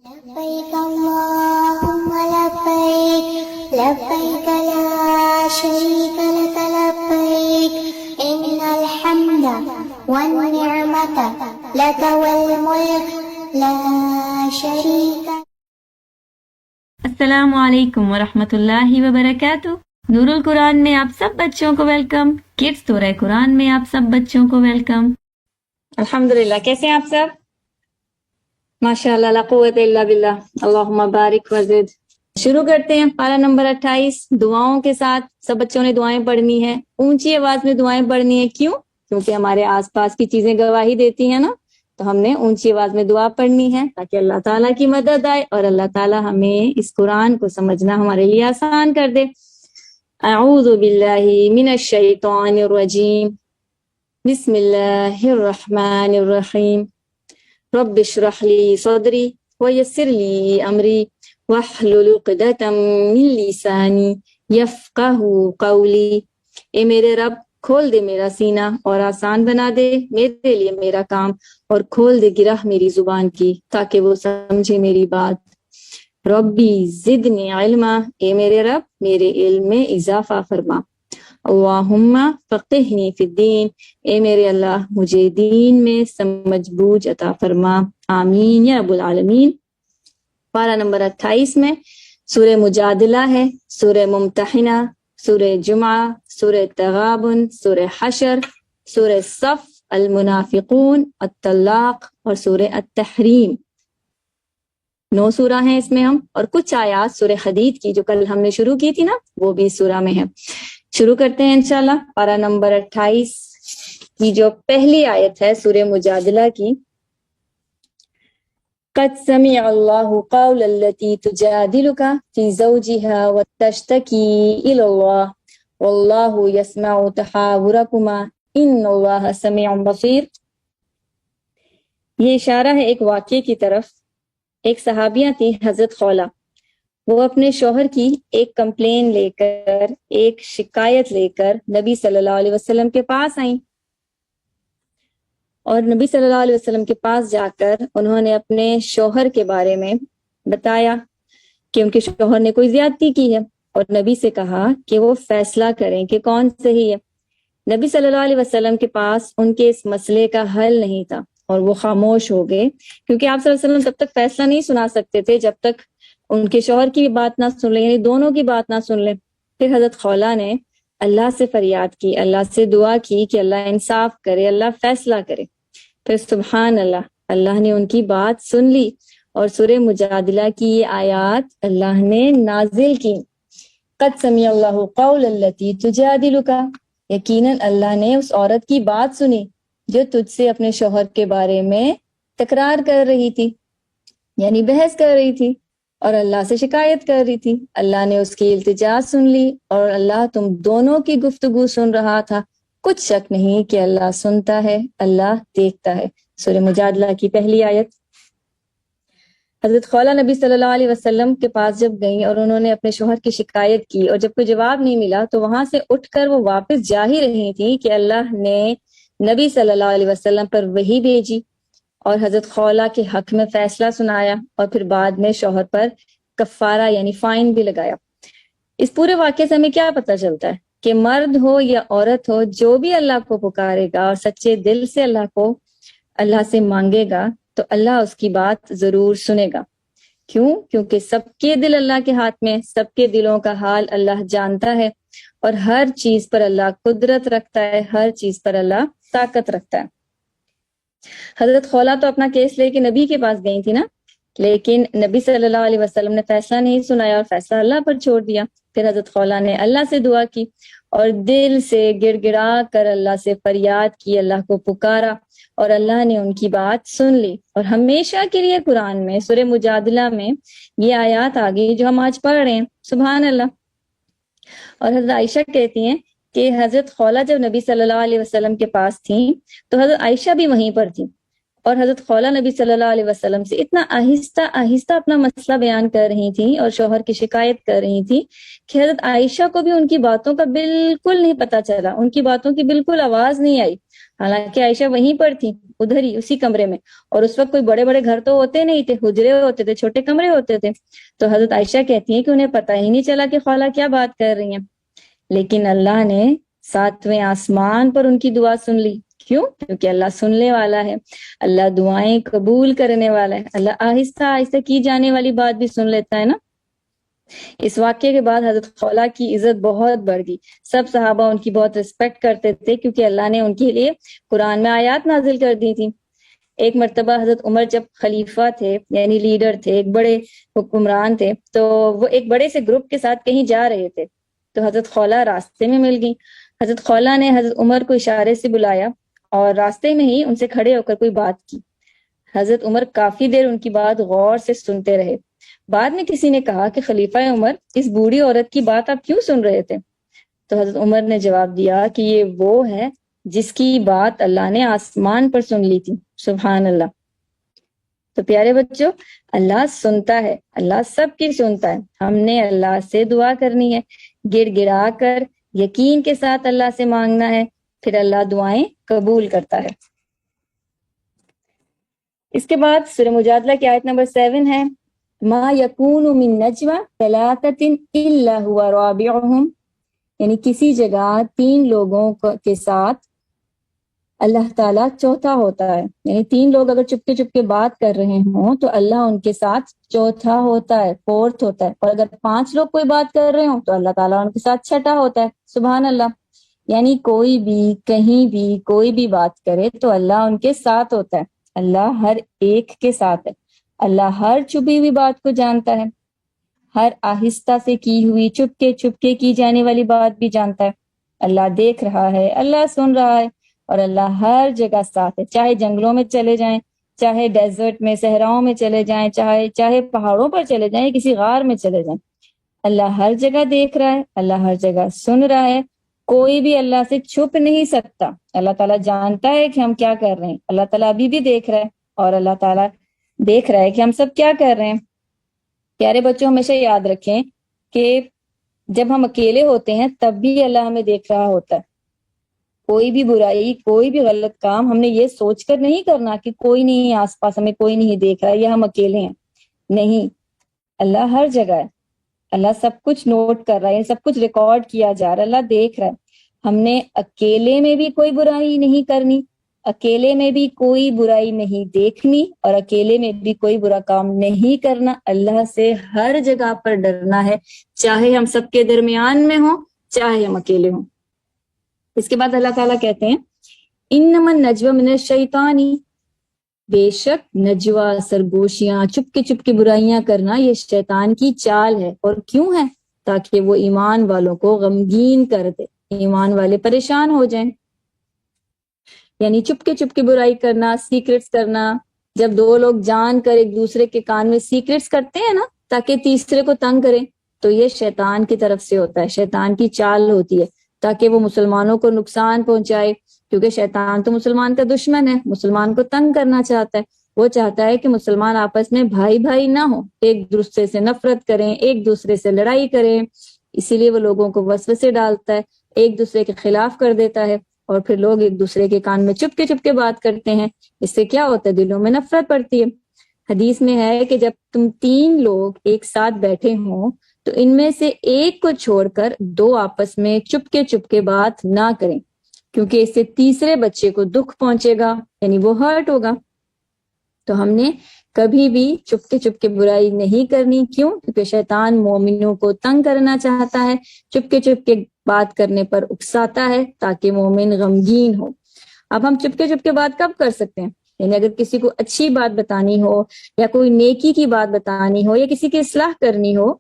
لبيك اللهم لبيك لبيك لا شريك لك لبيك إن الحمد والنعمة لك والملك لا شريك لك. السلام علیکم ورحمۃ اللہ وبرکاتہ. نور القرآن میں آپ سب بچوں کو ویلکم. کڈس سورہ قرآن میں آپ سب بچوں کو ویلکم. الحمدللہ، کیسے ہیں آپ سب؟ ماشاء اللہ، لا قوت الا باللہ. اللہم بارک وزد. شروع کرتے ہیں پارہ نمبر 28 دعاؤں کے ساتھ. سب بچوں نے دعائیں پڑھنی ہیں، اونچی آواز میں دعائیں پڑھنی ہیں. کیوں؟ کیونکہ ہمارے آس پاس کی چیزیں گواہی دیتی ہیں نا، تو ہم نے اونچی آواز میں دعا پڑھنی ہے تاکہ اللہ تعالیٰ کی مدد آئے اور اللہ تعالیٰ ہمیں اس قرآن کو سمجھنا ہمارے لیے آسان کر دے. اعوذ باللہ من الشیطان الرجیم، بسم اللہ الرحمن الرحیم. رب اشرح لی صدری ویسر لی امری واحلل عقدۃ من لسانی یفقہوا قولی. اے میرے رب، کھول دے میرا سینہ اور آسان بنا دے میرے لیے میرا کام، اور کھول دے گرہ میری زبان کی تاکہ وہ سمجھے میری بات. ربی زدنی علما، اے میرے رب میرے علم میں اضافہ فرما. اللہم فقہنی فی الدین، اے میرے اللہ مجھے دین میں سمجھ بوجھ عطا فرما. آمین یا رب العالمین. پارہ نمبر 28 میں سورہ مجادلہ ہے، سورہ ممتحنہ، سورہ جمعہ، سورہ تغابن، سورہ حشر، سورہ صف، المنافقون، الطلاق اور سورہ التحریم. 9 سورہ ہیں اس میں ہم، اور کچھ آیات سورہ حدید کی جو کل ہم نے شروع کی تھی نا، وہ بھی اس سورہ میں ہے. شروع کرتے ہیں انشاءاللہ. پارہ نمبر 28 کی جو پہلی آیت ہے سورہ مجادلہ کی. قد سمع اللہ قول التي تجادلك في زوجها وتشتكي إلى الله والله يسمع تحاوركما إن الله سميع بصير. یہ اشارہ ہے ایک واقعے کی طرف. ایک صحابیہ تھی حضرت خولہ، وہ اپنے شوہر کی ایک کمپلین لے کر، ایک شکایت لے کر نبی صلی اللہ علیہ وسلم کے پاس آئیں، اور نبی صلی اللہ علیہ وسلم کے پاس جا کر انہوں نے اپنے شوہر کے بارے میں بتایا کہ ان کے شوہر نے کوئی زیادتی کی ہے، اور نبی سے کہا کہ وہ فیصلہ کریں کہ کون صحیح ہے. نبی صلی اللہ علیہ وسلم کے پاس ان کے اس مسئلے کا حل نہیں تھا، اور وہ خاموش ہو گئے، کیونکہ آپ صلی اللہ علیہ وسلم تب تک فیصلہ نہیں سنا سکتے تھے جب تک ان کے شوہر کی بھی بات نہ سن لیں، یعنی دونوں کی بات نہ سن لیں. پھر حضرت خولہ نے اللہ سے فریاد کی، اللہ سے دعا کی کہ اللہ انصاف کرے، اللہ فیصلہ کرے. پھر سبحان اللہ، اللہ نے ان کی بات سن لی اور سورہ مجادلہ کی یہ آیات اللہ نے نازل کی. قد سمع اللہ قول التي تجادلک، یقیناً اللہ نے اس عورت کی بات سنی جو تجھ سے اپنے شوہر کے بارے میں تکرار کر رہی تھی، یعنی بحث کر رہی تھی اور اللہ سے شکایت کر رہی تھی. اللہ نے اس کی التجا سن لی، اور اللہ تم دونوں کی گفتگو سن رہا تھا. کچھ شک نہیں کہ اللہ سنتا ہے، اللہ دیکھتا ہے. سورہ مجادلہ کی پہلی آیت. حضرت خولہ نبی صلی اللہ علیہ وسلم کے پاس جب گئیں اور انہوں نے اپنے شوہر کی شکایت کی، اور جب کوئی جواب نہیں ملا تو وہاں سے اٹھ کر وہ واپس جا ہی رہی تھی کہ اللہ نے نبی صلی اللہ علیہ وسلم پر وحی بھیجی اور حضرت خولہ کے حق میں فیصلہ سنایا، اور پھر بعد میں شوہر پر کفارہ یعنی فائن بھی لگایا. اس پورے واقعے سے ہمیں کیا پتہ چلتا ہے کہ مرد ہو یا عورت ہو، جو بھی اللہ کو پکارے گا اور سچے دل سے اللہ سے مانگے گا تو اللہ اس کی بات ضرور سنے گا. کیوں؟ کیونکہ سب کے دل اللہ کے ہاتھ میں، سب کے دلوں کا حال اللہ جانتا ہے، اور ہر چیز پر اللہ قدرت رکھتا ہے، ہر چیز پر اللہ طاقت رکھتا ہے. حضرت خولہ تو اپنا کیس لے کے نبی کے پاس گئی تھی نا، لیکن نبی صلی اللہ علیہ وسلم نے فیصلہ نہیں سنایا اور فیصلہ اللہ پر چھوڑ دیا. پھر حضرت خولہ نے اللہ سے دعا کی اور دل سے گڑ گڑا کر اللہ سے فریاد کی، اللہ کو پکارا، اور اللہ نے ان کی بات سن لی. اور ہمیشہ کے لیے قرآن میں سورہ مجادلہ میں یہ آیات آ گئی جو ہم آج پڑھ رہے ہیں. سبحان اللہ. اور حضرت عائشہ کہتی ہیں کہ حضرت خولہ جب نبی صلی اللہ علیہ وسلم کے پاس تھیں تو حضرت عائشہ بھی وہیں پر تھیں، اور حضرت خولہ نبی صلی اللہ علیہ وسلم سے اتنا آہستہ آہستہ اپنا مسئلہ بیان کر رہی تھیں اور شوہر کی شکایت کر رہی تھیں کہ حضرت عائشہ کو بھی ان کی باتوں کا بالکل نہیں پتہ چلا، ان کی باتوں کی بالکل آواز نہیں آئی. حالانکہ عائشہ وہیں پر تھی، ادھر ہی اسی کمرے میں، اور اس وقت کوئی بڑے بڑے گھر تو ہوتے نہیں تھے، حجرے ہوتے تھے، چھوٹے کمرے ہوتے تھے. تو حضرت عائشہ کہتی ہیں کہ انہیں پتہ ہی نہیں چلا کہ خالہ کیا بات کر رہی ہیں. لیکن اللہ نے 7ویں آسمان پر ان کی دعا سن لی. کیوں؟ کیونکہ اللہ سننے والا ہے، اللہ دعائیں قبول کرنے والا ہے، اللہ آہستہ آہستہ کی جانے والی بات بھی سن لیتا ہے نا. اس واقعے کے بعد حضرت خولہ کی عزت بہت بڑھ گئی. سب صحابہ ان کی بہت رسپیکٹ کرتے تھے کیونکہ اللہ نے ان کے لیے قرآن میں آیات نازل کر دی تھی. ایک مرتبہ حضرت عمر جب خلیفہ تھے، یعنی لیڈر تھے، ایک بڑے حکمران تھے، تو وہ ایک بڑے سے گروپ کے ساتھ کہیں جا رہے تھے. تو حضرت خولہ راستے میں مل گئی. حضرت خولہ نے حضرت عمر کو اشارے سے بلایا اور راستے میں ہی ان سے کھڑے ہو کر کوئی بات کی. حضرت عمر کافی دیر ان کی بات غور سے سنتے رہے. بعد میں کسی نے کہا کہ خلیفہ عمر، اس بوڑھی عورت کی بات آپ کیوں سن رہے تھے؟ تو حضرت عمر نے جواب دیا کہ یہ وہ ہے جس کی بات اللہ نے آسمان پر سن لی تھی. سبحان اللہ. تو پیارے بچوں، اللہ سنتا ہے، اللہ سب کی سنتا ہے. ہم نے اللہ سے دعا کرنی ہے، گڑ گڑا کر یقین کے ساتھ اللہ سے مانگنا ہے، پھر اللہ دعائیں قبول کرتا ہے. اس کے بعد سورہ مجادلہ کی آیت نمبر 7 ہے، ما یکون من نجوى ثلاثۃ الا هو رابعهم، یعنی کسی جگہ 3 لوگوں کے ساتھ اللہ تعالیٰ چوتھا ہوتا ہے. یعنی 3 لوگ اگر چپکے چپکے بات کر رہے ہوں تو اللہ ان کے ساتھ چوتھا ہوتا ہے، فورتھ ہوتا ہے. اور اگر 5 لوگ کوئی بات کر رہے ہوں تو اللہ تعالیٰ ان کے ساتھ چھٹا ہوتا ہے. سبحان اللہ. یعنی کوئی بھی کہیں بھی کوئی بھی بات کرے تو اللہ ان کے ساتھ ہوتا ہے، اللہ ہر ایک کے ساتھ ہے. اللہ ہر چھپی ہوئی بات کو جانتا ہے، ہر آہستہ سے کی ہوئی چپکے چپکے کی جانے والی بات بھی جانتا ہے. اللہ دیکھ رہا ہے، اللہ سن رہا ہے، اور اللہ ہر جگہ ساتھ ہے. چاہے جنگلوں میں چلے جائیں، چاہے ڈیزرٹ میں صحراؤں میں چلے جائیں، چاہے پہاڑوں پر چلے جائیں، کسی غار میں چلے جائیں، اللہ ہر جگہ دیکھ رہا ہے، اللہ ہر جگہ سن رہا ہے. کوئی بھی اللہ سے چھپ نہیں سکتا. اللہ تعالیٰ جانتا ہے کہ ہم کیا کر رہے ہیں. اللہ تعالیٰ ابھی بھی دیکھ رہا ہے، اور اللہ تعالیٰ دیکھ رہا ہے کہ ہم سب کیا کر رہے ہیں. پیارے بچوں، ہمیشہ یاد رکھیں کہ جب ہم اکیلے ہوتے ہیں تب بھی اللہ ہمیں دیکھ رہا ہوتا ہے. کوئی بھی برائی، کوئی بھی غلط کام ہم نے یہ سوچ کر نہیں کرنا کہ کوئی نہیں آس پاس، ہمیں کوئی نہیں دیکھ رہا ہے یا ہم اکیلے ہیں. نہیں، اللہ ہر جگہ ہے، اللہ سب کچھ نوٹ کر رہا ہے، سب کچھ ریکارڈ کیا جا رہا ہے، اللہ دیکھ رہا ہے. ہم نے اکیلے میں بھی کوئی برائی نہیں کرنی، اکیلے میں بھی کوئی برائی نہیں دیکھنی، اور اکیلے میں بھی کوئی برا کام نہیں کرنا. اللہ سے ہر جگہ پر ڈرنا ہے، چاہے ہم سب کے درمیان میں ہوں، چاہے ہم اکیلے ہوں. اس کے بعد اللہ تعالیٰ کہتے ہیں، انما النجوى من الشیطان، بے شک نجوہ، سرگوشیاں، چپکے چپکے برائیاں کرنا یہ شیطان کی چال ہے. اور کیوں ہے؟ تاکہ وہ ایمان والوں کو غمگین کر دے، ایمان والے پریشان ہو جائیں. یعنی چپکے چپکے برائی کرنا، سیکرٹس کرنا. جب 2 لوگ جان کر ایک دوسرے کے کان میں سیکرٹس کرتے ہیں نا تاکہ تیسرے کو تنگ کریں، تو یہ شیطان کی طرف سے ہوتا ہے، شیطان کی چال ہوتی ہے تاکہ وہ مسلمانوں کو نقصان پہنچائے. کیونکہ شیطان تو مسلمان کا دشمن ہے، مسلمان کو تنگ کرنا چاہتا ہے. وہ چاہتا ہے کہ مسلمان آپس میں بھائی بھائی نہ ہو، ایک دوسرے سے نفرت کریں، ایک دوسرے سے لڑائی کریں. اسی لیے وہ لوگوں کو وسوسے ڈالتا ہے، ایک دوسرے کے خلاف کر دیتا ہے، اور پھر لوگ ایک دوسرے کے کان میں چپکے چپکے بات کرتے ہیں. اس سے کیا ہوتا ہے؟ دلوں میں نفرت پڑتی ہے. حدیث میں ہے کہ جب تم 3 لوگ ایک ساتھ بیٹھے ہوں تو ان میں سے ایک کو چھوڑ کر 2 آپس میں چپکے چپکے بات نہ کریں، کیونکہ اس سے تیسرے بچے کو دکھ پہنچے گا، یعنی وہ ہرٹ ہوگا. تو ہم نے کبھی بھی چپکے چپکے برائی نہیں کرنی. کیوں؟ کیونکہ شیطان مومنوں کو تنگ کرنا چاہتا ہے، چپکے چپکے بات کرنے پر اکساتا ہے تاکہ مومن غمگین ہو. اب ہم چپکے چپکے بات کب کر سکتے ہیں؟ یعنی اگر کسی کو اچھی بات بتانی ہو، یا کوئی نیکی کی بات بتانی ہو، یا کسی کی اصلاح کرنی ہو،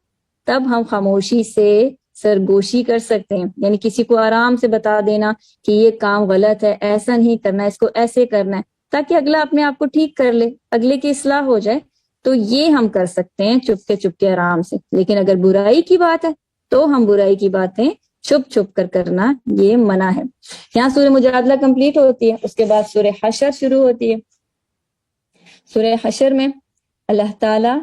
تب ہم خاموشی سے سرگوشی کر سکتے ہیں. یعنی کسی کو آرام سے بتا دینا کہ یہ کام غلط ہے، ایسا نہیں کرنا، اس کو ایسے کرنا ہے، تاکہ اگلا اپنے آپ کو ٹھیک کر لے، اگلے کی اصلاح ہو جائے. تو یہ ہم کر سکتے ہیں چپکے چپکے آرام سے. لیکن اگر برائی کی بات ہے تو ہم برائی کی باتیں چھپ چھپ کر کرنا یہ منع ہے. یہاں سورہ مجادلہ کمپلیٹ ہوتی ہے. اس کے بعد سورہ حشر شروع ہوتی ہے. سورہ حشر میں اللہ تعالیٰ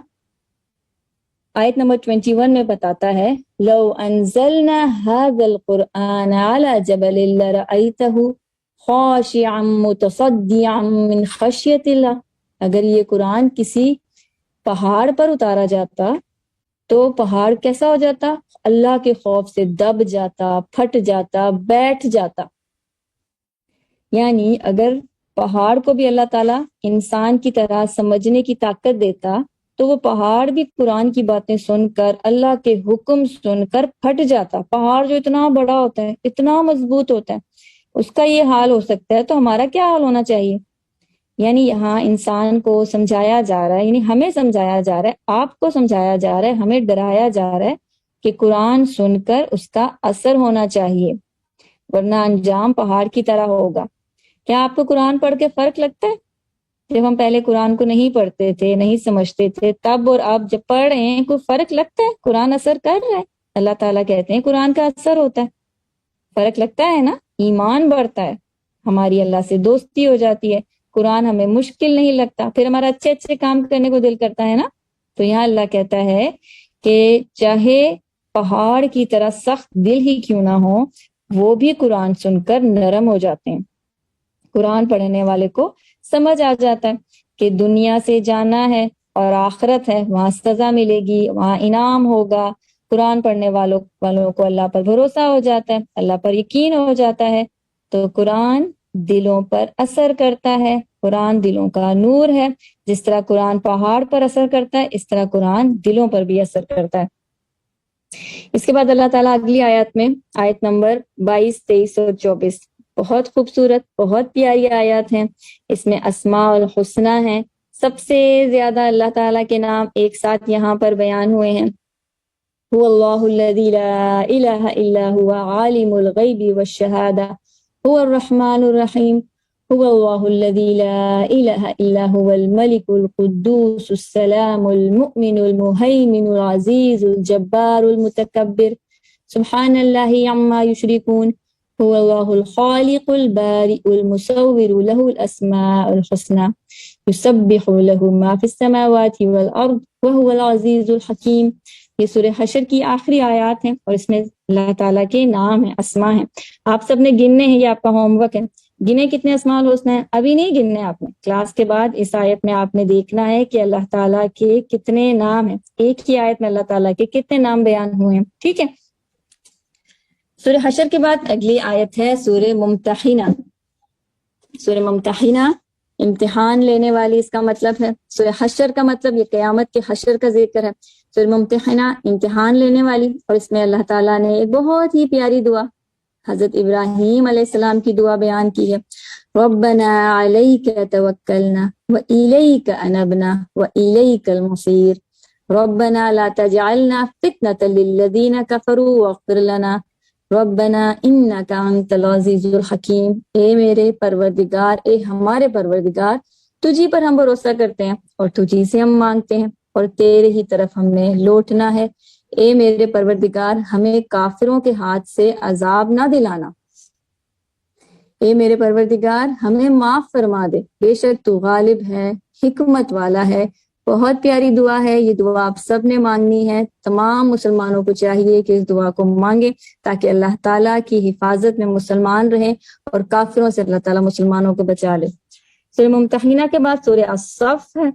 آیت نمبر 21 میں بتاتا ہے، لو انزلنا هذا القرآن على جبل لرأيته خاشعا متصدعا من خشیت اللہ، اگر یہ قرآن کسی پہاڑ پر اتارا جاتا تو پہاڑ کیسا ہو جاتا؟ اللہ کے خوف سے دب جاتا، پھٹ جاتا، بیٹھ جاتا۔ یعنی اگر پہاڑ کو بھی اللہ تعالیٰ انسان کی طرح سمجھنے کی طاقت دیتا تو وہ پہاڑ بھی قرآن کی باتیں سن کر، اللہ کے حکم سن کر پھٹ جاتا۔ پہاڑ جو اتنا بڑا ہوتا ہے، اتنا مضبوط ہوتا ہے، اس کا یہ حال ہو سکتا ہے تو ہمارا کیا حال ہونا چاہیے؟ یعنی یہاں انسان کو سمجھایا جا رہا ہے، یعنی ہمیں سمجھایا جا رہا ہے، آپ کو سمجھایا جا رہا ہے، ہمیں ڈرایا جا رہا ہے کہ قرآن سن کر اس کا اثر ہونا چاہیے، ورنہ انجام پہاڑ کی طرح ہوگا۔ کیا آپ کو قرآن پڑھ کے فرق لگتا ہے؟ جب ہم پہلے قرآن کو نہیں پڑھتے تھے، نہیں سمجھتے تھے، تب اور اب جب پڑھ رہے ہیں کوئی فرق لگتا ہے؟ قرآن اثر کر رہا ہے؟ اللہ تعالیٰ کہتے ہیں قرآن کا اثر ہوتا ہے، فرق لگتا ہے نا؟ ایمان بڑھتا ہے، ہماری اللہ سے دوستی ہو جاتی ہے، قرآن ہمیں مشکل نہیں لگتا، پھر ہمارا اچھے اچھے کام کرنے کو دل کرتا ہے نا۔ تو یہاں اللہ کہتا ہے کہ چاہے پہاڑ کی طرح سخت دل ہی کیوں نہ ہو، وہ بھی قرآن سن کر نرم ہو جاتے ہیں۔ قرآن پڑھنے والے کو سمجھ آ جاتا ہے کہ دنیا سے جانا ہے اور آخرت ہے، وہاں سزا ملے گی، وہاں انعام ہوگا۔ قرآن پڑھنے والوں کو اللہ پر بھروسہ ہو جاتا ہے، اللہ پر یقین ہو جاتا ہے، تو قرآن دلوں پر اثر کرتا ہے۔ قرآن دلوں کا نور ہے، جس طرح قرآن پہاڑ پر اثر کرتا ہے، اس طرح قرآن دلوں پر بھی اثر کرتا ہے۔ اس کے بعد اللہ تعالیٰ اگلی آیات میں، آیت نمبر 22، 23 اور 24، بہت خوبصورت، بہت پیاری آیات ہیں۔ اس میں اسماء الحسنہ ہیں، سب سے زیادہ اللہ تعالیٰ کے نام ایک ساتھ یہاں پر بیان ہوئے ہیں۔ هو اللہ الذی لا الہ الا هو عالم الغیب والشہادہ هو الرحمن الرحیم هو اللہ الذی لا الہ الا هو الملک القدوس السلام المؤمن المہیمن العزیز الجبار المتکبر سبحان اللہ عما یشرکون هو اللہ الخالق البارئ المصور له الاسماء الحسنى یسبح له ما في السماوات والارض وهو العزیز الحکیم۔ یہ سورہ حشر کی آخری آیات ہیں اور اس میں اللہ تعالیٰ کے نام ہیں، اسماء ہیں۔ آپ سب نے گننے ہیں، یہ آپ کا ہوم ورک ہے۔ گنے کتنے اسماء الحسنى ہیں؟ ابھی نہیں گننے آپ نے، کلاس کے بعد اس آیت میں آپ نے دیکھنا ہے کہ اللہ تعالیٰ کے کتنے نام ہیں، ایک ہی آیت میں اللہ تعالیٰ کے کتنے نام بیان ہوئے ہیں، ٹھیک ہے۔ سورہ حشر کے بعد اگلی آیت ہے سورہ ممتحنہ۔ سورہ ممتحنہ امتحان لینے والی، اس کا مطلب ہے۔ سورہ حشر کا مطلب یہ قیامت کے حشر کا ذکر ہے۔ سورہ ممتحنہ امتحان لینے والی، اور اس میں اللہ تعالیٰ نے ایک بہت ہی پیاری دعا حضرت ابراہیم علیہ السلام کی دعا بیان کی ہے۔ ربنا علیک توکلنا وإلیک انبنا وإلیک المصیر ربنا لا تجعلنا فتنة للذین کفروا واغفر لنا ربنا انک انت العزیز الحکیم۔ اے میرے پروردگار، اے ہمارے پروردگار، تجھی پر ہم بھروسہ کرتے ہیں اور تجھی سے ہم مانگتے ہیں اور تیرے ہی طرف ہم نے لوٹنا ہے۔ اے میرے پروردگار، ہمیں کافروں کے ہاتھ سے عذاب نہ دلانا۔ اے میرے پروردگار، ہمیں معاف فرما دے، بے شک تو غالب ہے، حکمت والا ہے۔ بہت پیاری دعا ہے، یہ دعا آپ سب نے مانگنی ہے۔ تمام مسلمانوں کو چاہیے کہ اس دعا کو مانگیں تاکہ اللہ تعالیٰ کی حفاظت میں مسلمان رہیں اور کافروں سے اللہ تعالیٰ مسلمانوں کو بچا لے۔ سورہ ممتحنہ کے بعد سورہ الصف ہے۔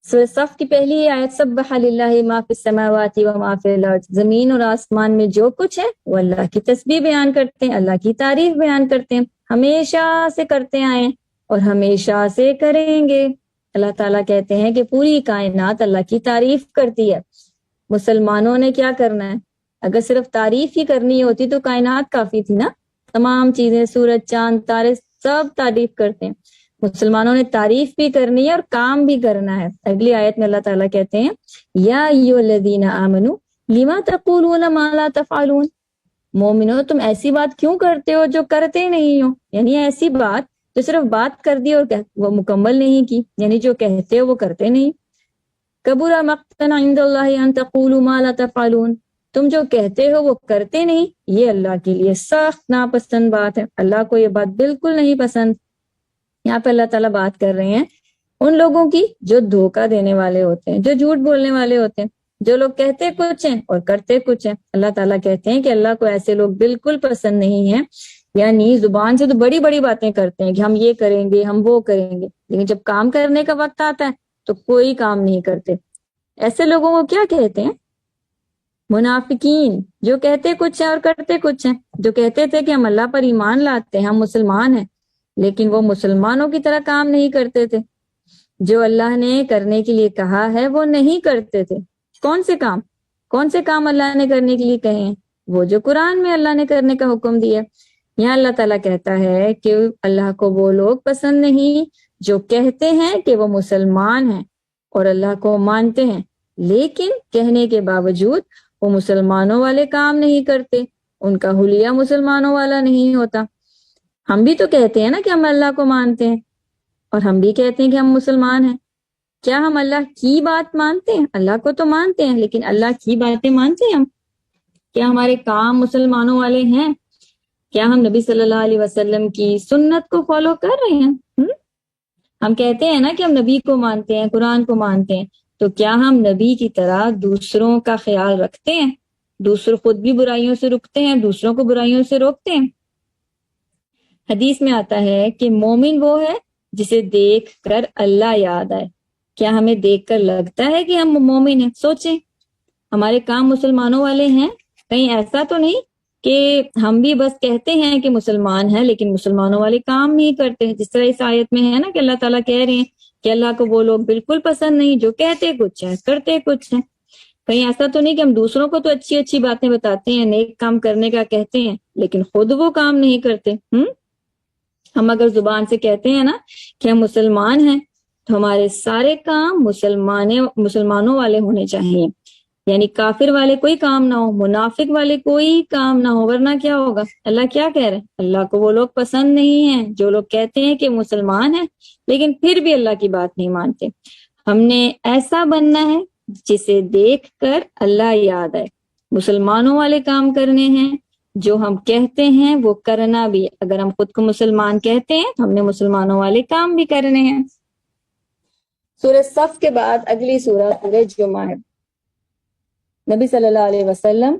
سورہ صف کی پہلی آیت سبح للہ ما فی السماوات و ما فی الارض، زمین اور آسمان میں جو کچھ ہے وہ اللہ کی تسبیح بیان کرتے ہیں، اللہ کی تعریف بیان کرتے ہیں، ہمیشہ سے کرتے آئے ہیں اور ہمیشہ سے کریں گے۔ اللہ تعالیٰ کہتے ہیں کہ پوری کائنات اللہ کی تعریف کرتی ہے۔ مسلمانوں نے کیا کرنا ہے؟ اگر صرف تعریف ہی کرنی ہوتی تو کائنات کافی تھی نا، تمام چیزیں، سورج، چاند، تارے، سب تعریف کرتے ہیں۔ مسلمانوں نے تعریف بھی کرنی ہے اور کام بھی کرنا ہے۔ اگلی آیت میں اللہ تعالیٰ کہتے ہیں یا ایھا الذین آمنوا لما تقولون ما لا تفعلون، مومنو تم ایسی بات کیوں کرتے ہو جو کرتے نہیں ہو، یعنی ایسی بات جو صرف بات کر دی اور وہ مکمل نہیں کی، یعنی جو کہتے ہو وہ کرتے نہیں۔ کبر مقتا عند اللہ ان تقولوا ما لا تفعلون، تم جو کہتے ہو وہ کرتے نہیں، یہ اللہ کے لیے سخت ناپسند بات ہے، اللہ کو یہ بات بالکل نہیں پسند۔ یہاں پہ اللہ تعالیٰ بات کر رہے ہیں ان لوگوں کی جو دھوکہ دینے والے ہوتے ہیں، جو جھوٹ بولنے والے ہوتے ہیں، جو لوگ کہتے کچھ ہیں اور کرتے کچھ ہیں۔ اللہ تعالیٰ کہتے ہیں کہ اللہ کو ایسے لوگ بالکل پسند نہیں ہیں یعنی زبان سے تو بڑی بڑی باتیں کرتے ہیں کہ ہم یہ کریں گے، ہم وہ کریں گے، لیکن جب کام کرنے کا وقت آتا ہے تو کوئی کام نہیں کرتے۔ ایسے لوگوں کو کیا کہتے ہیں؟ منافقین، جو کہتے کچھ ہیں اور کرتے کچھ ہیں، جو کہتے تھے کہ ہم اللہ پر ایمان لاتے ہیں، ہم مسلمان ہیں، لیکن وہ مسلمانوں کی طرح کام نہیں کرتے تھے۔ جو اللہ نے کرنے کے لیے کہا ہے وہ نہیں کرتے تھے۔ کون سے کام؟ کون سے کام اللہ نے کرنے کے لیے کہے ہیں؟ وہ جو قرآن میں اللہ نے کرنے کا حکم دیا۔ یہاں اللہ تعالیٰ کہتا ہے کہ اللہ کو وہ لوگ پسند نہیں جو کہتے ہیں کہ وہ مسلمان ہیں اور اللہ کو مانتے ہیں، لیکن کہنے کے باوجود وہ مسلمانوں والے کام نہیں کرتے، ان کا حلیہ مسلمانوں والا نہیں ہوتا۔ ہم بھی تو کہتے ہیں نا کہ ہم اللہ کو مانتے ہیں، اور ہم بھی کہتے ہیں کہ ہم مسلمان ہیں۔ کیا ہم اللہ کی بات مانتے ہیں؟ اللہ کو تو مانتے ہیں، لیکن اللہ کی باتیں مانتے ہیں ہم؟ کیا ہمارے کام مسلمانوں والے ہیں؟ کیا ہم نبی صلی اللہ علیہ وسلم کی سنت کو فالو کر رہے ہیں؟ ہم کہتے ہیں نا کہ ہم نبی کو مانتے ہیں، قرآن کو مانتے ہیں، تو کیا ہم نبی کی طرح دوسروں کا خیال رکھتے ہیں؟ دوسروں خود بھی برائیوں سے رکتے ہیں، دوسروں کو برائیوں سے روکتے ہیں؟ حدیث میں آتا ہے کہ مومن وہ ہے جسے دیکھ کر اللہ یاد آئے۔ کیا ہمیں دیکھ کر لگتا ہے کہ ہم مومن ہیں؟ سوچیں، ہمارے کام مسلمانوں والے ہیں؟ کہیں ایسا تو نہیں کہ ہم بھی بس کہتے ہیں کہ مسلمان ہیں لیکن مسلمانوں والے کام نہیں کرتے، جس طرح اس آیت میں ہے نا کہ اللہ تعالیٰ کہہ رہے ہیں کہ اللہ کو وہ لوگ بالکل پسند نہیں جو کہتے کچھ ہیں کرتے کچھ ہیں۔ کہیں ایسا تو نہیں کہ ہم دوسروں کو تو اچھی اچھی باتیں بتاتے ہیں، نیک کام کرنے کا کہتے ہیں، لیکن خود وہ کام نہیں کرتے۔ ہم اگر زبان سے کہتے ہیں نا کہ ہم مسلمان ہیں تو ہمارے سارے کام مسلمانوں والے ہونے چاہیے، یعنی کافر والے کوئی کام نہ ہو، منافق والے کوئی کام نہ ہو، ورنہ کیا ہوگا؟ اللہ کیا کہہ رہے ہیں؟ اللہ کو وہ لوگ پسند نہیں ہیں جو لوگ کہتے ہیں کہ مسلمان ہیں لیکن پھر بھی اللہ کی بات نہیں مانتے۔ ہم نے ایسا بننا ہے جسے دیکھ کر اللہ یاد آئے۔ مسلمانوں والے کام کرنے ہیں، جو ہم کہتے ہیں وہ کرنا بھی۔ اگر ہم خود کو مسلمان کہتے ہیں تو ہم نے مسلمانوں والے کام بھی کرنے ہیں۔ سورہ صف کے بعد اگلی سورہ سورہ جمعہ ہے۔ نبی صلی اللہ علیہ وسلم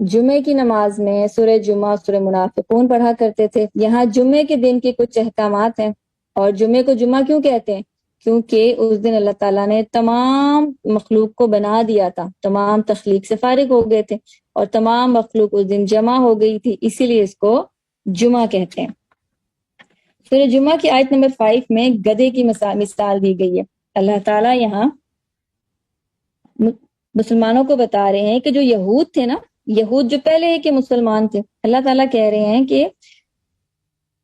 جمعے کی نماز میں سورہ جمعہ سورہ منافقون پڑھا کرتے تھے۔ یہاں جمعے کے دن کے کچھ احکامات ہیں، اور جمعے کو جمعہ کیوں کہتے ہیں؟ کیونکہ اس دن اللہ تعالیٰ نے تمام مخلوق کو بنا دیا تھا، تمام تخلیق سے فارغ ہو گئے تھے اور تمام مخلوق اس دن جمع ہو گئی تھی، اسی لیے اس کو جمعہ کہتے ہیں۔ سورہ جمعہ کی آیت نمبر 5 میں گدھے کی مثال دی گئی ہے۔ اللہ تعالیٰ یہاں مسلمانوں کو بتا رہے ہیں کہ جو یہود تھے نا، یہود جو پہلے ہے کہ مسلمان تھے، اللہ تعالیٰ کہہ رہے ہیں کہ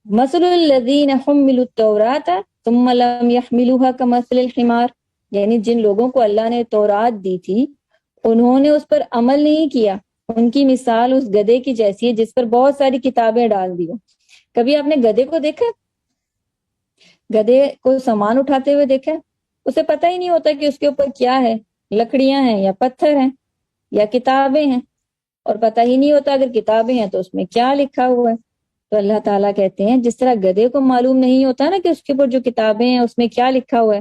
مثل الذین حملوا التوراۃ ثم لم يحملوها كمثل الحمار، یعنی جن لوگوں کو اللہ نے تورات دی تھی انہوں نے اس پر عمل نہیں کیا، ان کی مثال اس گدھے کی جیسی ہے جس پر بہت ساری کتابیں ڈال دی ہو۔ کبھی آپ نے گدھے کو دیکھا؟ گدھے کو سامان اٹھاتے ہوئے دیکھا؟ اسے پتہ ہی نہیں ہوتا کہ اس کے اوپر کیا ہے، لکڑیاں ہیں یا پتھر ہیں یا کتابیں ہیں، اور پتہ ہی نہیں ہوتا اگر کتابیں ہیں تو اس میں کیا لکھا ہوا ہے۔ تو اللہ تعالیٰ کہتے ہیں جس طرح گدھے کو معلوم نہیں ہوتا نا کہ اس کے اوپر جو کتابیں ہیں اس میں کیا لکھا ہوا ہے،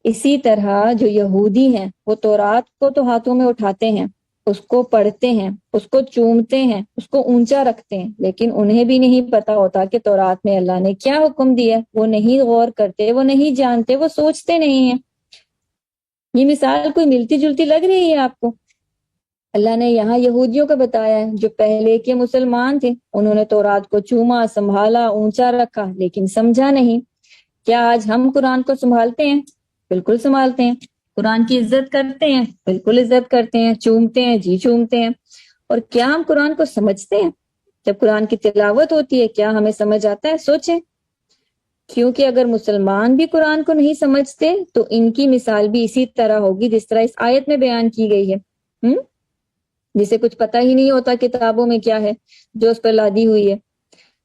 اسی طرح جو یہودی ہیں وہ تورات کو تو ہاتھوں میں اٹھاتے ہیں، اس کو پڑھتے ہیں، اس کو چومتے ہیں، اس کو اونچا رکھتے ہیں، لیکن انہیں بھی نہیں پتا ہوتا کہ تورات میں اللہ نے کیا حکم دیا۔ وہ نہیں غور کرتے، وہ نہیں جانتے، وہ سوچتے نہیں ہیں۔ یہ مثال کوئی ملتی جلتی لگ رہی ہے آپ کو؟ اللہ نے یہاں یہودیوں کا بتایا ہے جو پہلے کے مسلمان تھے، انہوں نے تورات کو چوما، سنبھالا، اونچا رکھا، لیکن سمجھا نہیں۔ کیا آج ہم قرآن کو سنبھالتے ہیں؟ بالکل سنبھالتے ہیں۔ قرآن کی عزت کرتے ہیں؟ بالکل عزت کرتے ہیں، چومتے ہیں، جی چومتے ہیں۔ اور کیا ہم قرآن کو سمجھتے ہیں؟ جب قرآن کی تلاوت ہوتی ہے کیا ہمیں سمجھ آتا ہے؟ سوچیں، کیونکہ اگر مسلمان بھی قرآن کو نہیں سمجھتے تو ان کی مثال بھی اسی طرح ہوگی جس طرح اس آیت میں بیان کی گئی ہے، جسے کچھ پتہ ہی نہیں ہوتا کتابوں میں کیا ہے جو اس پر لادی ہوئی ہے۔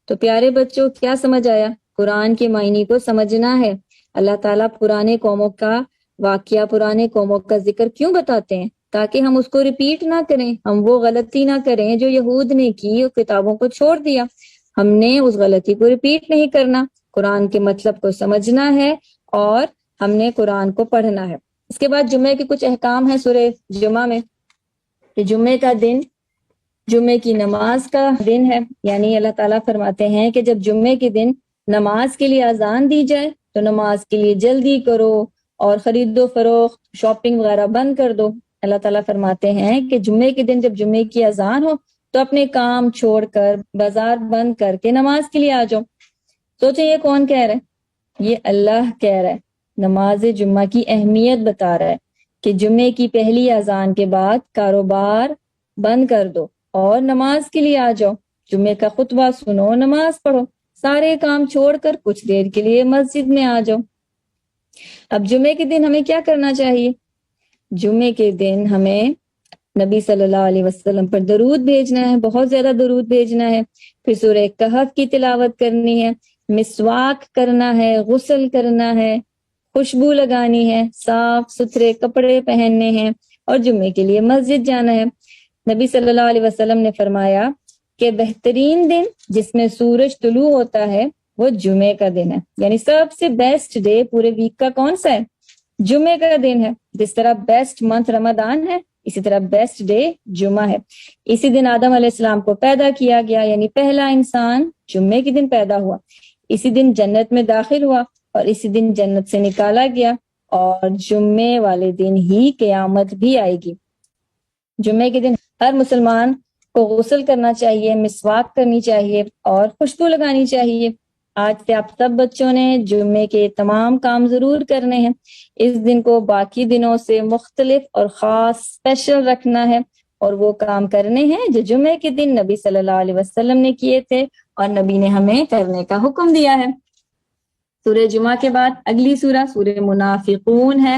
تو پیارے بچوں، کیا سمجھ آیا؟ قرآن کے معنی کو سمجھنا ہے۔ اللہ تعالیٰ پرانے قوموں کا واقعہ، پرانے قوموں کا ذکر کیوں بتاتے ہیں؟ تاکہ ہم اس کو ریپیٹ نہ کریں، ہم وہ غلطی نہ کریں جو یہود نے کی اور کتابوں کو چھوڑ دیا۔ ہم نے اس غلطی کو ریپیٹ نہیں کرنا، قرآن کے مطلب کو سمجھنا ہے اور ہم نے قرآن کو پڑھنا ہے۔ اس کے بعد جمعے کے کچھ احکام ہیں سورہ جمعہ میں کہ جمعے کا دن جمعے کی نماز کا دن ہے، یعنی اللہ تعالیٰ فرماتے ہیں کہ جب جمعے کے دن نماز کے لیے اذان دی جائے تو نماز کے لیے جلدی کرو اور خرید و فروخت شاپنگ وغیرہ بند کر دو۔ اللہ تعالیٰ فرماتے ہیں کہ جمعے کے دن جب جمعے کی اذان ہو تو اپنے کام چھوڑ کر بازار بند کر کے نماز کے لیے آ جاؤ۔ سوچیں یہ کون کہہ رہا ہے؟ یہ اللہ کہہ رہا ہے، نماز جمعہ کی اہمیت بتا رہا ہے کہ جمعے کی پہلی اذان کے بعد کاروبار بند کر دو اور نماز کے لیے آ جاؤ، جمعے کا خطبہ سنو، نماز پڑھو، سارے کام چھوڑ کر کچھ دیر کے لیے مسجد میں آ جاؤ۔ اب جمعے کے دن ہمیں کیا کرنا چاہیے؟ جمعے کے دن ہمیں نبی صلی اللہ علیہ وسلم پر درود بھیجنا ہے، بہت زیادہ درود بھیجنا ہے، پھر سورہ کہف کی تلاوت کرنی ہے، مسواک کرنا ہے، غسل کرنا ہے، خوشبو لگانی ہے، صاف ستھرے کپڑے پہننے ہیں اور جمعے کے لیے مسجد جانا ہے۔ نبی صلی اللہ علیہ وسلم نے فرمایا کہ بہترین دن جس میں سورج طلوع ہوتا ہے وہ جمعے کا دن ہے، یعنی سب سے بیسٹ ڈے پورے ویک کا کون سا ہے؟ جمعے کا دن ہے۔ جس طرح بیسٹ منتھ رمضان ہے، اسی طرح بیسٹ ڈے جمعہ ہے۔ اسی دن آدم علیہ السلام کو پیدا کیا گیا، یعنی پہلا انسان جمعے کے دن پیدا ہوا، اسی دن جنت میں داخل ہوا اور اسی دن جنت سے نکالا گیا، اور جمعے والے دن ہی قیامت بھی آئے گی۔ جمعے کے دن ہر مسلمان کو غسل کرنا چاہیے، مسواک کرنی چاہیے اور خوشبو لگانی چاہیے۔ آج سے آپ سب بچوں نے جمعے کے تمام کام ضرور کرنے ہیں۔ اس دن کو باقی دنوں سے مختلف اور خاص اسپیشل رکھنا ہے، اور وہ کام کرنے ہیں جو جمعے کے دن نبی صلی اللہ علیہ وسلم نے کیے تھے اور نبی نے ہمیں کرنے کا حکم دیا ہے۔ سورہ جمعہ کے بعد اگلی سورہ سورہ منافقون ہے۔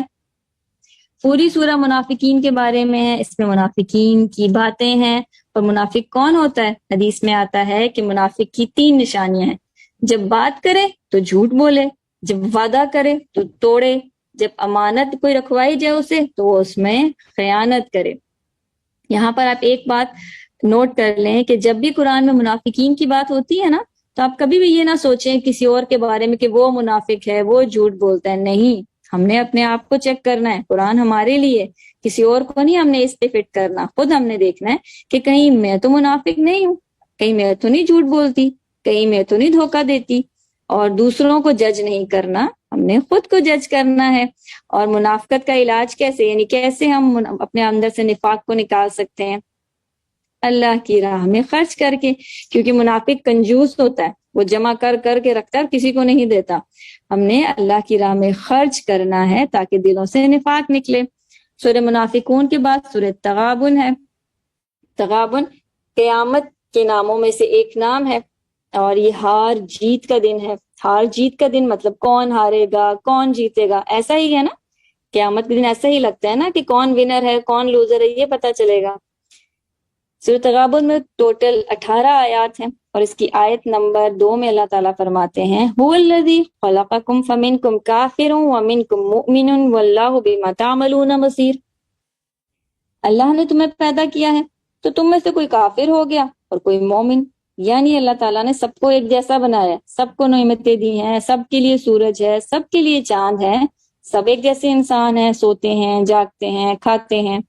پوری سورہ منافقین کے بارے میں ہے، اس میں منافقین کی باتیں ہیں۔ اور منافق کون ہوتا ہے؟ حدیث میں آتا ہے کہ منافق کی 3 نشانیاں ہیں۔ جب بات کرے تو جھوٹ بولے، جب وعدہ کرے تو توڑے، جب امانت کوئی رکھوائی جائے اسے تو وہ اس میں خیانت کرے۔ یہاں پر آپ ایک بات نوٹ کر لیں کہ جب بھی قرآن میں منافقین کی بات ہوتی ہے نا، تو آپ کبھی بھی یہ نہ سوچیں کسی اور کے بارے میں کہ وہ منافق ہے، وہ جھوٹ بولتا ہے۔ نہیں، ہم نے اپنے آپ کو چیک کرنا ہے۔ قرآن ہمارے لیے، کسی اور کو نہیں ہم نے اس پہ فٹ کرنا، خود ہم نے دیکھنا ہے کہ کہیں میں تو منافق نہیں ہوں، کہیں میں تو نہیں جھوٹ بولتی، کہیں میں تو نہیں دھوکہ دیتی۔ اور دوسروں کو جج نہیں کرنا، ہم نے خود کو جج کرنا ہے۔ اور منافقت کا علاج کیسے، یعنی کیسے ہم اپنے اندر سے نفاق کو نکال سکتے ہیں؟ اللہ کی راہ میں خرچ کر کے، کیونکہ منافق کنجوس ہوتا ہے، وہ جمع کر کر کے رکھتا ہے اور کسی کو نہیں دیتا۔ ہم نے اللہ کی راہ میں خرچ کرنا ہے تاکہ دلوں سے نفاق نکلے۔ سورہ منافقون کے بعد سورہ تغابن ہے۔ تغابن قیامت کے ناموں میں سے ایک نام ہے، اور یہ ہار جیت کا دن ہے۔ ہار جیت کا دن مطلب کون ہارے گا، کون جیتے گا، ایسا ہی ہے نا۔ قیامت کے دن ایسا ہی لگتا ہے نا کہ کون ونر ہے، کون لوزر ہے، یہ پتہ چلے گا۔ سورۃ تغابن میں ٹوٹل 18 آیات ہیں، اور اس کی آیت نمبر 2 میں اللہ تعالیٰ فرماتے ہیں هو الذی خلقکم فمنکم کافر ومنکم مؤمن واللہ بما تعملون بصیر۔ اللہ نے تمہیں پیدا کیا ہے تو تم میں سے کوئی کافر ہو گیا اور کوئی مومن، یعنی اللہ تعالیٰ نے سب کو ایک جیسا بنایا ہے، سب کو نعمتیں دی ہیں، سب کے لیے سورج ہے، سب کے لیے چاند ہے، سب ایک جیسے انسان ہیں، سوتے ہیں، جاگتے ہیں، کھاتے ہیں،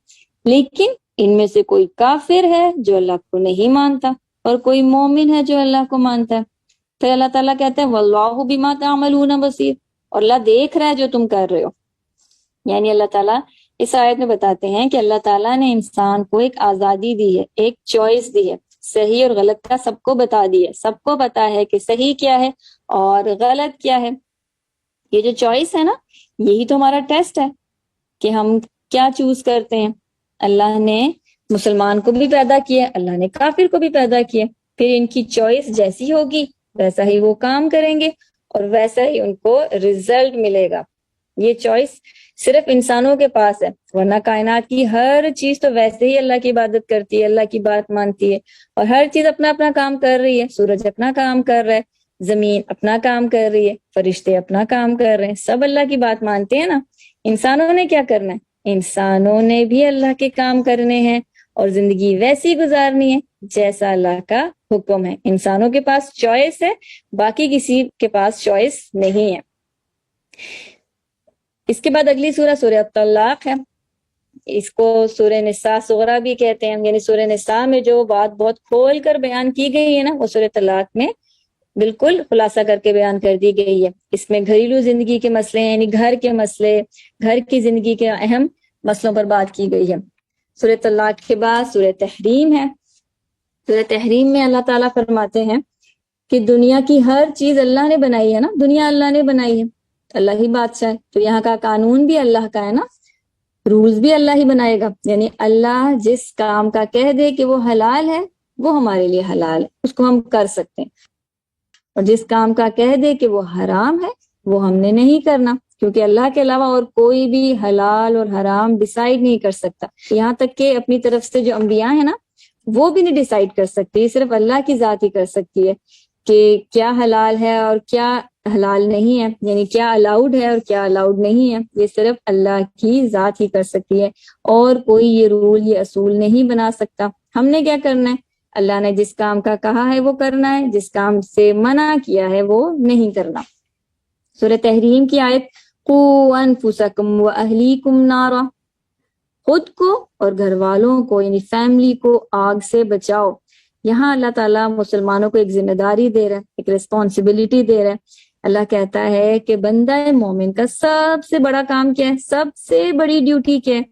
لیکن ان میں سے کوئی کافر ہے جو اللہ کو نہیں مانتا اور کوئی مومن ہے جو اللہ کو مانتا ہے۔ پھر اللہ تعالیٰ کہتے ہیں واللہ بما تعملون بصیر، اور اللہ دیکھ رہا ہے جو تم کر رہے ہو۔ یعنی اللہ تعالیٰ اس آیت میں بتاتے ہیں کہ اللہ تعالیٰ نے انسان کو ایک آزادی دی ہے، ایک چوائس دی ہے، صحیح اور غلط کا سب کو بتا دی ہے، سب کو پتا ہے کہ صحیح کیا ہے اور غلط کیا ہے۔ یہ جو چوائس ہے نا، یہی تو ہمارا ٹیسٹ ہے کہ ہم کیا چوز کرتے ہیں۔ اللہ نے مسلمان کو بھی پیدا کیا، اللہ نے کافر کو بھی پیدا کیا، پھر ان کی چوائس جیسی ہوگی ویسا ہی وہ کام کریں گے اور ویسا ہی ان کو رزلٹ ملے گا۔ یہ چوائس صرف انسانوں کے پاس ہے، ورنہ کائنات کی ہر چیز تو ویسے ہی اللہ کی عبادت کرتی ہے، اللہ کی بات مانتی ہے، اور ہر چیز اپنا اپنا کام کر رہی ہے۔ سورج اپنا کام کر رہا ہے، زمین اپنا کام کر رہی ہے، فرشتے اپنا کام کر رہے ہیں، سب اللہ کی بات مانتے ہیں نا۔ انسانوں نے کیا کرنا ہے؟ انسانوں نے بھی اللہ کے کام کرنے ہیں اور زندگی ویسی گزارنی ہے جیسا اللہ کا حکم ہے۔ انسانوں کے پاس چوائس ہے، باقی کسی کے پاس چوائس نہیں ہے۔ اس کے بعد اگلی سورہ سورہ الطلاق ہے۔ اس کو سورہ نساء صغرا بھی کہتے ہیں، یعنی سورہ نساء میں جو بات بہت کھول کر بیان کی گئی ہے نا، وہ سورہ طلاق میں بالکل خلاصہ کر کے بیان کر دی گئی ہے۔ اس میں گھریلو زندگی کے مسئلے ہیں، یعنی گھر کے مسئلے، گھر کی زندگی کے اہم مسئلوں پر بات کی گئی ہے۔ سورہ طلاق کے بعد سورہ تحریم ہے۔ سورہ تحریم میں اللہ تعالیٰ فرماتے ہیں کہ دنیا کی ہر چیز اللہ نے بنائی ہے نا، دنیا اللہ نے بنائی ہے، اللہ ہی بادشاہ ہے، تو یہاں کا قانون بھی اللہ کا ہے نا، رولز بھی اللہ ہی بنائے گا۔ یعنی اللہ جس کام کا کہہ دے کہ وہ حلال ہے، وہ ہمارے لیے حلال ہے، اس کو ہم کر سکتے ہیں، اور جس کام کا کہہ دے کہ وہ حرام ہے، وہ ہم نے نہیں کرنا، کیونکہ اللہ کے علاوہ اور کوئی بھی حلال اور حرام ڈیسائیڈ نہیں کر سکتا۔ یہاں تک کہ اپنی طرف سے جو انبیاء ہیں نا، وہ بھی نہیں ڈیسائیڈ کر سکتی، یہ صرف اللہ کی ذات ہی کر سکتی ہے کہ کیا حلال ہے اور کیا حلال نہیں ہے، یعنی کیا الاؤڈ ہے اور کیا الاؤڈ نہیں ہے، یہ صرف اللہ کی ذات ہی کر سکتی ہے، اور کوئی یہ رول یہ اصول نہیں بنا سکتا۔ ہم نے کیا کرنا ہے؟ اللہ نے جس کام کا کہا ہے وہ کرنا ہے، جس کام سے منع کیا ہے وہ نہیں کرنا۔ سورہ تحریم کی آیت قُوْا أَنفُسَكُمْ وَأَهْلِيكُمْ نَارًا، خود کو اور گھر والوں کو یعنی فیملی کو آگ سے بچاؤ۔ یہاں اللہ تعالیٰ مسلمانوں کو ایک ذمہ داری دے رہا ہے، ایک ریسپانسبلٹی دے رہا ہے۔ اللہ کہتا ہے کہ بندہ مومن کا سب سے بڑا کام کیا ہے، سب سے بڑی ڈیوٹی کیا ہے،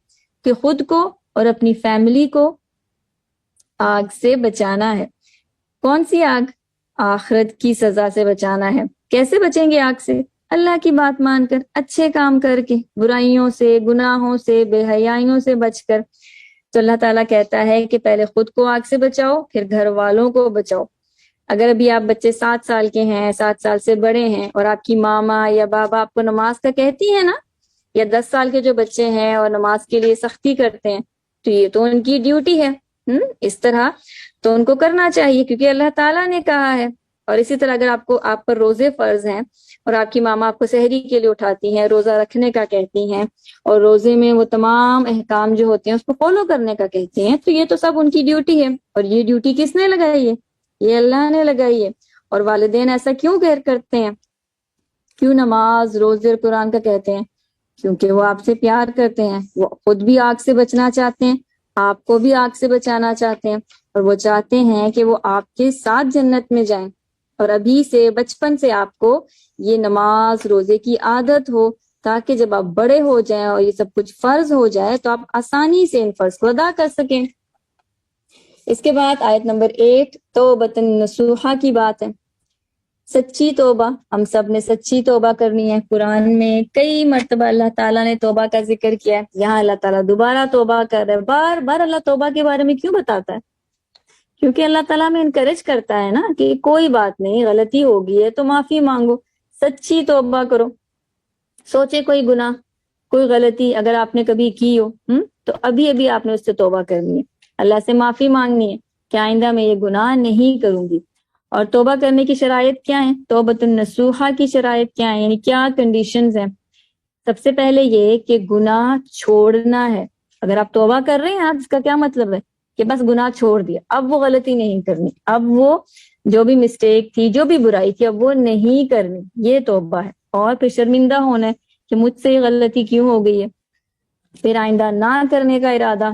کہ خود کو اور اپنی فیملی کو آگ سے بچانا ہے۔ کون سی آگ؟ آخرت کی سزا سے بچانا ہے۔ کیسے بچیں گے آگ سے؟ اللہ کی بات مان کر، اچھے کام کر کے، برائیوں سے، گناہوں سے، بے حیائیوں سے بچ کر۔ تو اللہ تعالیٰ کہتا ہے کہ پہلے خود کو آگ سے بچاؤ، پھر گھر والوں کو بچاؤ۔ اگر ابھی آپ بچے 7 سال کے ہیں، 7 سال سے بڑے ہیں، اور آپ کی ماما یا بابا آپ کو نماز کا کہتی ہے نا، یا 10 سال کے جو بچے ہیں اور نماز کے لیے سختی کرتے ہیں، تو یہ تو ان کی ڈیوٹی ہے، اس طرح تو ان کو کرنا چاہیے، کیونکہ اللہ تعالیٰ نے کہا ہے۔ اور اسی طرح اگر آپ پر روزے فرض ہیں اور آپ کی ماما آپ کو سحری کے لیے اٹھاتی ہیں، روزہ رکھنے کا کہتی ہیں، اور روزے میں وہ تمام احکام جو ہوتے ہیں اس کو فالو کرنے کا کہتی ہیں، تو یہ تو سب ان کی ڈیوٹی ہے۔ اور یہ ڈیوٹی کس نے لگائی ہے؟ یہ اللہ نے لگائی ہے۔ اور والدین ایسا کیوں غیر کرتے ہیں؟ کیوں نماز، روزے اور قرآن کا کہتے ہیں؟ کیونکہ وہ آپ سے پیار کرتے ہیں، وہ خود بھی آگ سے بچنا چاہتے ہیں، آپ کو بھی آگ سے بچانا چاہتے ہیں، اور وہ چاہتے ہیں کہ وہ آپ کے ساتھ جنت میں جائیں۔ اور ابھی سے، بچپن سے آپ کو یہ نماز روزے کی عادت ہو، تاکہ جب آپ بڑے ہو جائیں اور یہ سب کچھ فرض ہو جائے تو آپ آسانی سے ان فرض کو ادا کر سکیں۔ اس کے بعد آیت نمبر 8 توبۃ نصوحہ کی بات ہے، سچی توبہ۔ ہم سب نے سچی توبہ کرنی ہے۔ قرآن میں کئی مرتبہ اللہ تعالیٰ نے توبہ کا ذکر کیا ہے، یہاں اللہ تعالیٰ دوبارہ توبہ کر رہا ہے۔ بار بار اللہ توبہ کے بارے میں کیوں بتاتا ہے؟ کیونکہ اللہ تعالیٰ میں انکریج کرتا ہے نا کہ کوئی بات نہیں، غلطی ہوگی ہے تو معافی مانگو، سچی توبہ کرو۔ سوچے کوئی گناہ، کوئی غلطی اگر آپ نے کبھی کی ہو تو ابھی آپ نے اس سے توبہ کرنی ہے، اللہ سے معافی مانگنی ہے کہ آئندہ میں یہ گناہ نہیں کروں گی۔ اور توبہ کرنے کی شرائط کیا ہیں؟ توبۃ النصوحہ کی شرائط کیا ہیں، یعنی کیا کنڈیشنز ہیں؟ سب سے پہلے یہ کہ گناہ چھوڑنا ہے۔ اگر آپ توبہ کر رہے ہیں، اس کا کیا مطلب ہے؟ کہ بس گناہ چھوڑ دیا، اب وہ غلطی نہیں کرنی، اب وہ جو بھی مسٹیک تھی، جو بھی برائی تھی، اب وہ نہیں کرنی، یہ توبہ ہے۔ اور پھر شرمندہ ہونا ہے کہ مجھ سے یہ غلطی کیوں ہو گئی ہے، پھر آئندہ نہ کرنے کا ارادہ،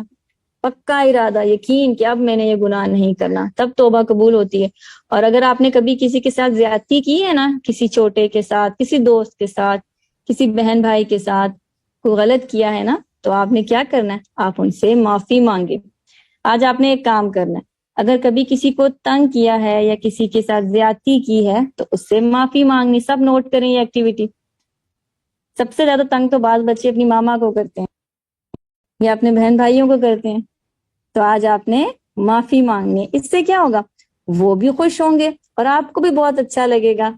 پکا ارادہ، یقین کہ اب میں نے یہ گناہ نہیں کرنا، تب توبہ قبول ہوتی ہے۔ اور اگر آپ نے کبھی کسی کے ساتھ زیادتی کی ہے نا، کسی چھوٹے کے ساتھ، کسی دوست کے ساتھ، کسی بہن بھائی کے ساتھ کوئی غلط کیا ہے نا، تو آپ نے کیا کرنا ہے؟ آپ ان سے معافی مانگے۔ آج آپ نے ایک کام کرنا ہے، اگر کبھی کسی کو تنگ کیا ہے یا کسی کے ساتھ زیادتی کی ہے تو اس سے معافی مانگنی۔ سب نوٹ کریں یہ ایکٹیویٹی۔ سب سے زیادہ تنگ تو بعض بچے اپنی ماما کو کرتے ہیں یا اپنے بہن بھائیوں کو کرتے ہیں، تو آج آپ نے معافی مانگنی ہے۔ اس سے کیا ہوگا؟ وہ بھی خوش ہوں گے اور آپ کو بھی بہت اچھا لگے گا۔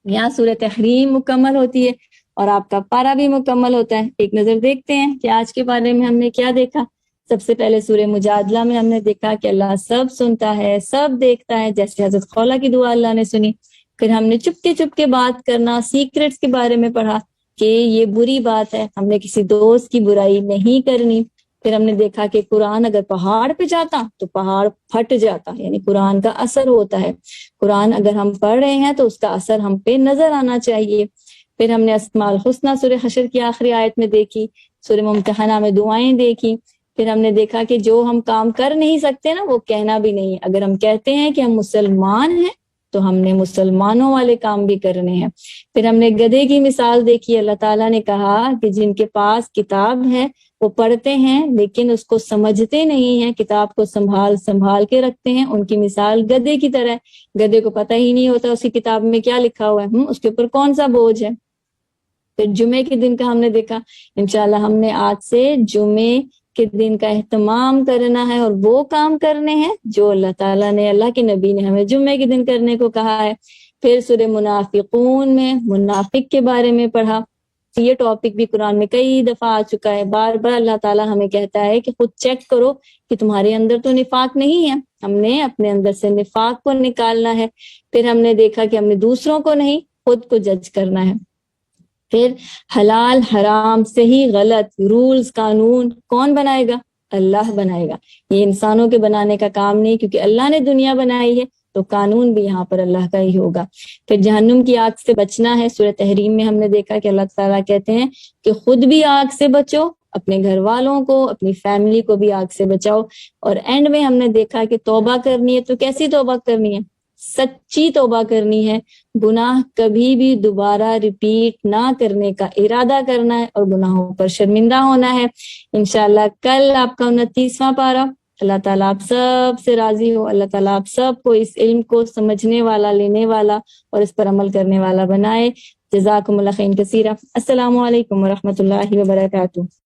یہاں سورہ تحریم مکمل ہوتی ہے اور آپ کا پارہ بھی مکمل ہوتا ہے۔ ایک نظر دیکھتے ہیں کہ آج کے بارے میں ہم نے کیا دیکھا۔ سب سے پہلے سورہ مجادلہ میں ہم نے دیکھا کہ اللہ سب سنتا ہے، سب دیکھتا ہے، جیسے حضرت خولہ کی دعا اللہ نے سنی۔ پھر ہم نے چپ کے بات کرنا، سیکرٹس کے بارے میں پڑھا کہ یہ بری بات ہے، ہم نے کسی دوست کی برائی نہیں کرنی۔ پھر ہم نے دیکھا کہ قرآن اگر پہاڑ پہ جاتا تو پہاڑ پھٹ جاتا، یعنی قرآن کا اثر ہوتا ہے۔ قرآن اگر ہم پڑھ رہے ہیں تو اس کا اثر ہم پہ نظر آنا چاہیے۔ پھر ہم نے اسماء الحسنہ سورہ حشر کی آخری آیت میں دیکھی سورہ ممتحنہ میں دعائیں دیکھی. پھر ہم نے دیکھا کہ جو ہم کام کر نہیں سکتے نا وہ کہنا بھی نہیں. اگر ہم کہتے ہیں کہ ہم مسلمان ہیں تو ہم نے مسلمانوں والے کام بھی کرنے ہیں. پھر ہم نے گدھے کی مثال دیکھی. اللہ تعالیٰ نے کہا کہ جن کے پاس کتاب ہے وہ پڑھتے ہیں لیکن اس کو سمجھتے نہیں ہیں, کتاب کو سنبھال کے رکھتے ہیں, ان کی مثال گدھے کی طرح. گدھے کو پتہ ہی نہیں ہوتا اس کی کتاب میں کیا لکھا ہوا ہے, اس کے اوپر کون سا بوجھ ہے. پھر جمعے کے دن کا ہم نے دیکھا. انشاءاللہ ہم نے آج سے جمعے کے دن کا اہتمام کرنا ہے اور وہ کام کرنے ہیں جو اللہ تعالیٰ نے, اللہ کے نبی نے ہمیں جمعے کے دن کرنے کو کہا ہے. پھر سورہ منافقون میں منافق کے بارے میں پڑھا. یہ ٹاپک بھی قرآن میں کئی دفعہ آ چکا ہے. بار بار اللہ تعالیٰ ہمیں کہتا ہے کہ خود چیک کرو کہ تمہارے اندر تو نفاق نہیں ہے. ہم نے اپنے اندر سے نفاق کو نکالنا ہے. پھر ہم نے دیکھا کہ ہم نے دوسروں کو نہیں خود کو جج کرنا ہے. پھر حلال حرام صحیح غلط رولز قانون کون بنائے گا؟ اللہ بنائے گا. یہ انسانوں کے بنانے کا کام نہیں, کیونکہ اللہ نے دنیا بنائی ہے تو قانون بھی یہاں پر اللہ کا ہی ہوگا. پھر جہنم کی آگ سے بچنا ہے. سورہ تحریم میں ہم نے دیکھا کہ اللہ تعالیٰ کہتے ہیں کہ خود بھی آگ سے بچو, اپنے گھر والوں کو, اپنی فیملی کو بھی آگ سے بچاؤ. اور اینڈ میں ہم نے دیکھا کہ توبہ کرنی ہے تو کیسی توبہ کرنی ہے؟ سچی توبہ کرنی ہے. گناہ کبھی بھی دوبارہ ریپیٹ نہ کرنے کا ارادہ کرنا ہے اور گناہوں پر شرمندہ ہونا ہے. انشاءاللہ کل آپ کا 29واں پارہ. اللہ تعالیٰ آپ سب سے راضی ہو. اللہ تعالیٰ آپ سب کو اس علم کو سمجھنے والا, لینے والا اور اس پر عمل کرنے والا بنائے. جزاکم اللہ خیر کثیرہ. السلام علیکم ورحمۃ اللہ وبرکاتہ.